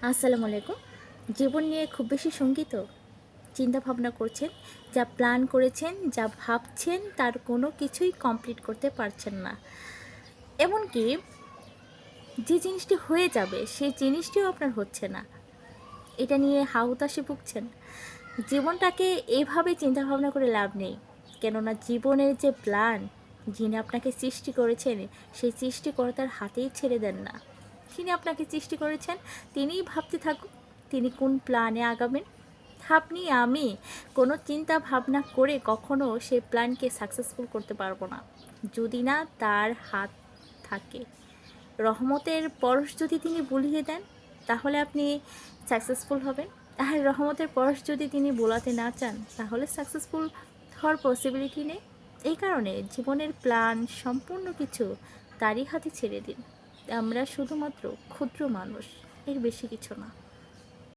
আসসালামু আলাইকুম। জীবন নিয়ে খুব বেশি শঙ্কিত, চিন্তা ভাবনা করছেন, যা প্ল্যান করেছেন, যা ভাবছেন তার কোনো কিছুই কমপ্লিট করতে পারছেন না। এমনকি যে জিনিসটি হয়ে যাবে সেই জিনিসটিও আপনার হচ্ছে না। এটা নিয়ে হাহুতাশে ভুগছেন। জীবনটাকে এইভাবে চিন্তা ভাবনা করে লাভ নেই। কেননা জীবনের যে প্ল্যান, যিনি আপনাকে সৃষ্টি করেছেন সেই সৃষ্টিকর্তার হাতেই ছেড়ে দেন না। যিনি আপনাকে সৃষ্টি করেছেন তিনিই ভাবতে থাকুন তিনি কোন প্ল্যানে আগাবেন। আপনি আমি কোনো চিন্তা ভাবনা করে কখনো সেই প্ল্যানকে সাকসেসফুল করতে পারবো না, যদি না তার হাত থাকে। রহমতের পরশ যদি তিনি বুলিয়ে দেন তাহলে আপনি সাকসেসফুল হবেন। আর রহমতের পরশ যদি তিনি বোলাতে না চান তাহলে সাকসেসফুল হওয়ার পসিবিলিটি নেই। এই কারণে জীবনের প্ল্যান সম্পূর্ণ কিছু তারই হাতে ছেড়ে দিন। আমরা শুধুমাত্র ক্ষুদ্র মানুষ, এর বেশি কিছু না।